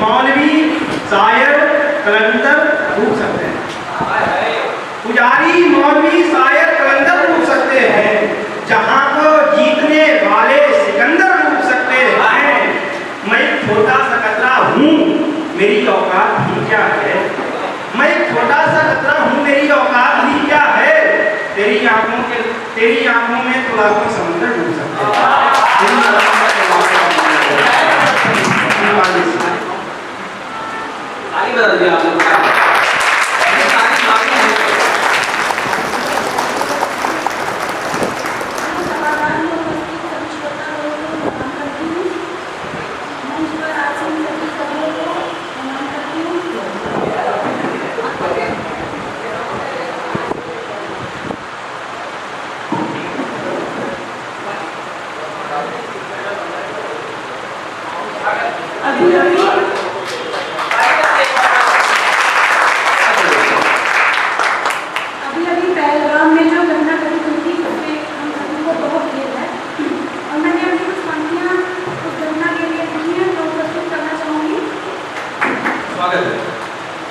मौलवी, शायर, कलंदर डूब सकते हैं। पुजारी, मौलवी, शायर, कलंदर डूब सकते हैं। जहां को जीतने वाले सिकंदर डूब सकते हैं। मैं एक छोटा सा कतरा हूँ, मेरी औकात ही क्या है। मैं एक छोटा सा कतरा हूँ, मेरी औकात ही क्या है। तेरी आंखों में तो लाखों समुद्र डूब सकते हैं। आगे बता दिया आपने।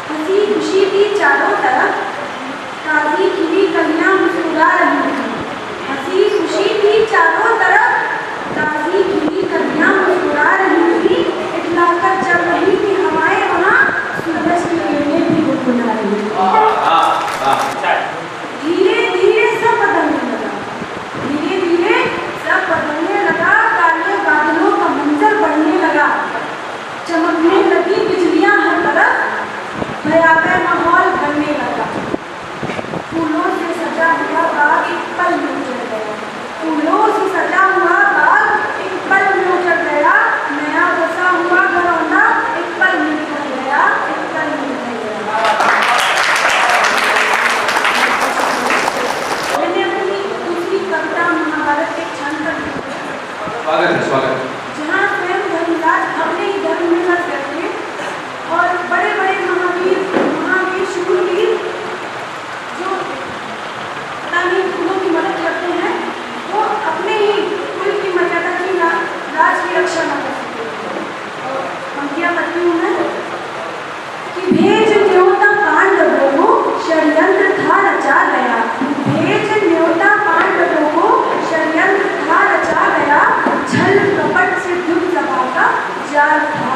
हंसी खुशी की चारों तरफ, ताज़ी खिली कलियां मुस्कुरा रही थी। हंसी खुशी की चारों तरफ, ताज़ी खिली कलियां मुस्कुरा रही थी। इतलाकर चल रही थी हवाएं वहाँ, सूरज की किरणें भी गुनगुना रही थी। धीरे धीरे सब बदलने लगा, धीरे धीरे सब बदलने लगा। काले बादलों का मंजर बढ़ने लगा, चमकने लगी बिजलियां हर तरफ, भयावह माहौल बनने लगा। फूलों से सजा हुआ बाग एक पल में उजड़ गया, फूलों से सजा हुआ बाग एक पल में उजड़ गया। नया बसा हुआ घरौंदा एक पल में निकल गया, एक पल में निकल गया। मैंने अपनी दूसरी कविता महाभारत के छंद पर स्वागत जहाँ स्वयं धर्मराज अपने ही धर्म में फंस गए थे और बड़े बड़े महावीर शूरवीर जो पता नहीं फूलों की मदद करते हैं, वो अपने ही कुल की मर्यादा की राज की रक्षा न कर सकते। और पंक्तियाँ पढ़ती हूँ मैं कि भेज न्योता पांडवों को षड्यंत्र था रचा गया। भेज न्योता पांडवों को षड्यंत्र था रचा गया। छल कपट से युद्ध सभा का जाल था।